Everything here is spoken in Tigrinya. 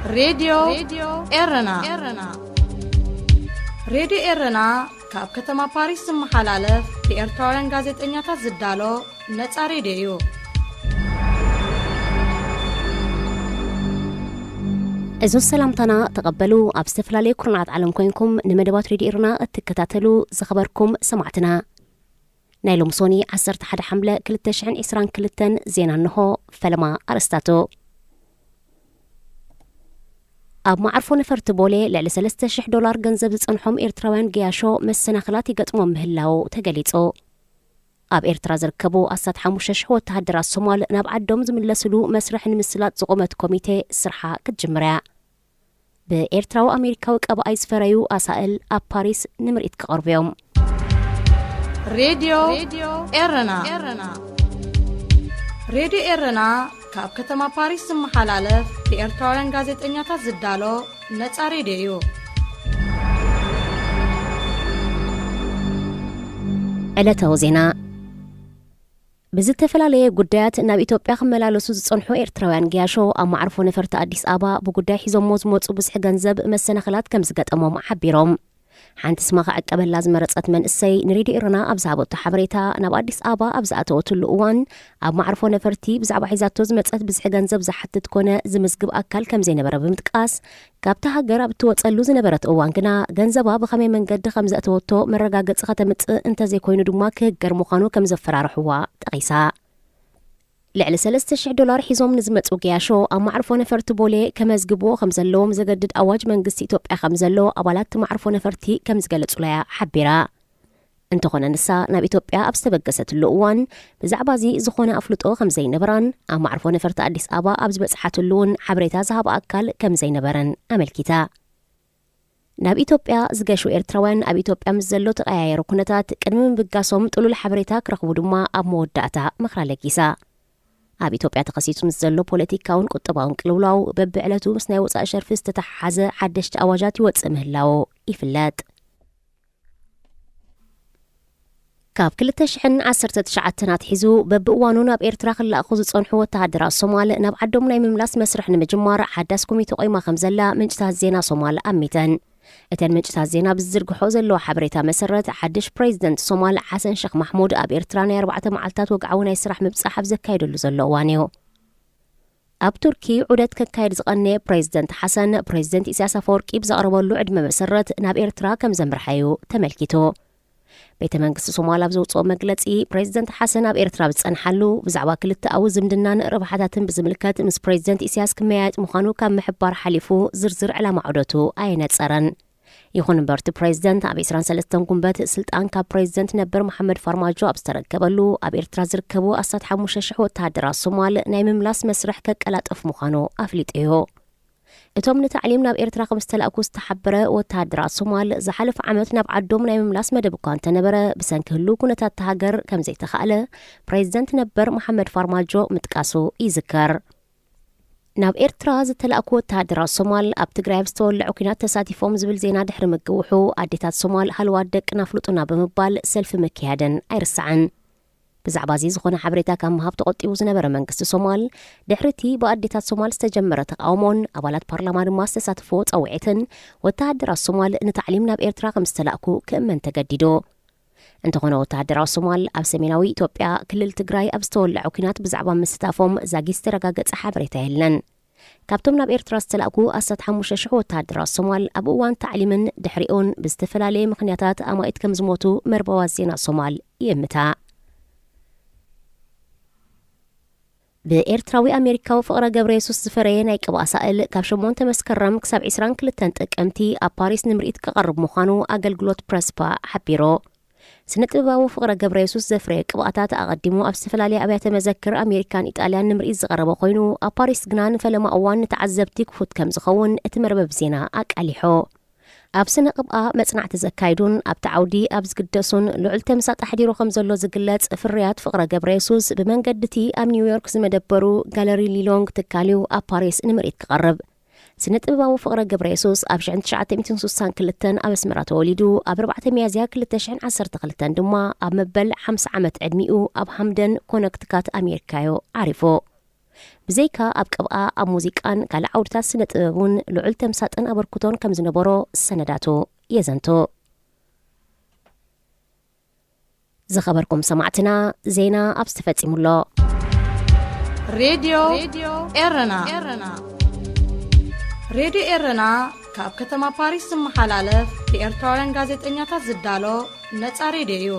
راديو إيرنا راديو إيرنا كاب كتما باريس محلالة في إرتوان غازت إنياتا زدالو نتا راديو أزو السلامتنا تقبلوا أبستفلالي كرنات عالم كوينكم نمدبات راديو إيرنا التكتاتلو زخبركم سمعتنا نايلو مصوني عسرت حد حملة كلتشعن إسران كلتن زينا نهو فلما أرستاتو أب معرفو نفرت بولي لعلى $3,000 جنزب زنحهم إيرتراوان جياشو مسناخلاتي قطمو مهلاو تقاليتو أب إيرترا زركبو أساد حموشش هو تهدر الصومال نابع الدومز من لسلو مسرح المسلات زقومة كوميتي سرحة كتجمرع بإيرترا وأمريكا وكأب أيس فريو أسائل أب باريس نمرئت كغربيوم راديو إيرنا راديو إيرنا كاب كتما باريس محلالة في إرتوان غازت إنياتا زدالو نتا راديو ዕለታዊ ዜና ብዝተፈላለየ ጉዳያት ናብ ኢትዮጵያ ክመላለሱ ዝጸንሑ ኤርትራውያን ግያሾ ኣብ ማዕርፎ ነፈርቲ ኣዲስ ኣበባ ብጉዳይ ሒዞሞ ዝመጹ ብዙሕ ገንዘብ መሰናኽላት ከም ዝገጠሞም ሓቢሮም ሓንቲ ስማኻ ዕቀበላ ዝመረጸት መንእሰይ ንሬድዮ ኢርና ኣብ ዝሃበቶ ሓበሬታ ናብ ኣዲስ ኣበባ ኣብ ዝኣተወትሉ እዋን ኣብ ማዕርፎ ነፈርቲ ብዛዕባ ሒዛቶ ዝመጸት ብዙሕ ገንዘብ ዝሓትት ኮነ ዝምዝግብ ኣካል ከም ዘይነበረ ብምጥቃስ ካብታ ሃገር ኣብ እትወጸሉ ዝነበረት እዋን ግና ገንዘባ ብኸመይ መንገዲ ከም ዘእተወቶ መረጋገፂ ከተምፅእ እንተዘይኮይኑ ድማ ክህገር ምዃኑ ከም ዘፈራርሕዋ ጠቒሳ لعل $3,000 حيزوم نزمت وقياشو أما عرفو نفرت بولي كمزقبو خمزلوم زقدد أواج منقس إتوبيا خمزلو أبالات ما عرفو نفرتي كمزقلت ولايا حبيرا انتو خونا نسا ناب إتوبيا أبستبقست اللوان بزعبازي زخونا أفلطو خمزين نبران أما عرفو نفرت أديس أبا أبز بسحات اللون حبريتا زهاب أكال كمزين نبران أملكيتا ناب إتوبيا زقاشو إرتروان أب إتوبيا مزلو تغييرو كونتات كنمن بقاسوم تقولو الحبريتا كرخبو دما أب موداتا مخرالكيسا ኣብ ኢትዮጵያ ተኸሲቱ ምስ ዘሎ ፖለቲካውን ቁጠባውን ቅልውላው በብዕለቱ ምስ ናይ ወፃኢ ሸርፊ ዝተተሓሓዘ ሓደሽቲ ኣዋጃት ይወፅእ ምህላው ይፍለጥ ካብ 2019 ኣትሒዙ በብእዋኑ ናብ ኤርትራ ክላእኹ ዝጸንሑ ወተሃደራት ሶማል ናብ ዓዶም ናይ ምምላስ መስርሕ ንምጅማር ሓዳስ ኮሚቴ ቆይማ ከም ዘላ ምንጭታት ዜና ሶማል ኣሚተን እተን ምንጭታት ዜና ብዝርግሖ ዘለዎ ሓበሬታ መሰረት ሓድሽ ፕሬዚደንት ሶማል ሓሰን ሼክ ማሕሙድ ኣብ ኤርትራ ናይ 4 መዓልታት ወግዓዊ ናይ ስራሕ ምብጻሕ ኣብ ዘካይደሉ ዘሎ እዋን እዩ ኣብ ቱርኪ ዑደት ከካይድ ዝቐነየ ፕሬዚደንት ሓሰን ፕሬዚደንት ኢሳያስ አፈወርቂ ብዘቕረበሉ ዕድመ መሰረት ናብ ኤርትራ ከም ዘምርሐዩ ተመልኪቱ ቤተ መንግስቲ ሶማል ኣብ ዘውፅኦ መግለጺ ፕሬዚደንት ሓሰን ኣብ ኤርትራ ብጸንሓሉ ብዛዕባ ክልተ ኣዊ ዝምድናን ረብሓታትን ብዝምልከት ምስ ፕሬዚደንት ኢሳያስ ክመያየጥ ምዃኑ ካብ ምሕባር ሓሊፉ ዝርዝር ዕላማ ዑደቱ ኣይነጸረን ይኹን እምበርቲ ፕሬዚደንት ኣብ 23 ጉንበት ስልጣን ካብ ፕሬዚደንት ነበር መሐመድ ፋርማጆ ኣብ ዝተረከበሉ ኣብ ኤርትራ ዝርከቡ 15,000 ወተሃደራት ሶማል ናይ ምምላስ መስርሕ ከቀላጠፍ ምዃኑ ኣፍሊጡ እቶም ንታዕሊም ናብ ኤርትራ ከም ዝተላእኩ ዝተሓበረ ወተሃደራት ሶማል ዝሓለፈ ዓመት ናብ ዓዶም ናይ ምምላስ መደብ እኳ እንተነበረ ብሰንኪ ህሉ ኩነታት ሃገር ከም ዘይተኻእለ ፕሬዚደንት ነበር መሐመድ ፋርማጆ ምጥቃሱ ይዝከር ናብ ኤርትራ ዝተላእኩ ወተሃደራት ሶማል ኣብ ትግራይ ብዝተወልዑ ኩናት ተሳቲፎም ዝብል ዜና ድሕሪ ምግውሑ ኣዴታት ሶማል ሃልዋት ደቅና ፍሉጡና ብምባል ሰልፊ መካየደን ኣይርስዓን ብዛዕባ እዚ ዝኾነ ሓበሬታ ካብ ምሃብ ተቆጢቡ ዝነበረ መንግስቲ ሶማል ድሕርቲ ብኣዴታት ሶማል ዝተጀመረ ተቃውሞን ኣባላት ፓርላማ ድማ ዝተሳትፎ ፀውዒትን ወተሃደራት ሶማል ንታዕሊም ናብ ኤርትራ ከም ዝተላእኩ ክእመን ተገዲዱ እንተኾነ ወተሃደራት ሶማል ኣብ ሰሜናዊ ኢትዮጵያ ክልል ትግራይ ኣብ ዝተወልዑ ኩናት ብዛዕባ ምስታፎም ዛጊስ ተረጋገፀ ሓበሬታ የለን ካብቶም ናብ ኤርትራ ዝተላእኩ 15,000 ወተሃደራት ሶማል ኣብ እዋን ታዕሊምን ድሕሪኡን ብዝተፈላለየ ምኽንያታት ኣማኢት ከም ዝሞቱ መርበባት ዜና ሶማል ይእምታ በኤርትራዊ ኣሜሪካዊ ፍቅረ ገብረየሱስ ዝፈረየ ናይ ቅብኣ ሳእል ካብ 8 መስከረም ክሳብ 22 ጥቅምቲ ኣብ ፓሪስ ንምርኢት ክቐርብ ምዃኑ ኣገልግሎት ፕረስፓ ሓቢሩ ስነ-ጥበባዊ ፍቅረ ገብረየሱስ ዘፍረየ ቅብኣታት ኣቐዲሙ ኣብ ዝተፈላለየ ኣብያተ መዘክር ኣሜሪካን ኢጣልያን ንምርኢት ዝቐረበ ኮይኑ ኣብ ፓሪስ ግና ንፈለማ እዋን ንተዓዘብቲ ክፉት ከም ዝኸውን እቲ መርበብ ዜና ኣቃሊሑ ኣብ ስነ ቅብኣ መጽናዕቲ ዘካይዱን ኣብ ተዓውዲ ኣብ ዝግደሱን ልዑል ተምሳጥ ኣሕዲሩ ከም ዘሎ ዝግለጽ ፍርያት ፍቅረ ገብረየሱስ ብመንገድቲ ኣብ ኒውዮርክ ዝመደበሩ ጋለሪ ሊሎንግ ትካልዩ ኣብ ፓሪስ ንምርኢት ክቐርብ ስነ-ጥበባዊ ፍቅረ ገብረየሱስ ኣብ 1962 ኣብ ኣስመራ ተወሊዱ ኣብ 4 ሚያዝያ 2012 ድማ ኣብ መበል 50 ዓመት ዕድሚኡ ኣብ ሃምደን ኮነክቲካት ኣሜሪካዮ ዓሪፉ ብዘይካ ኣብ ቅብኣ ኣብ ሙዚቃን ካልእ ዓውድታት ስነ ጥበቡን ልዑል ተምሳጥን ኣበርክቶን ከም ዝነበሮ ሰነዳቱ የዘንቱ ዝኸበርኩም ሰማዕትና ዜና ኣብ ዝተፈጺሙሎ ሬድዮ ኤረና ካብ ከተማ ፓሪስ ዝመሓላለፍ ብኤርትራውያን ጋዜጠኛታት ዝዳሎ ነፃ ሬድዮ እዩ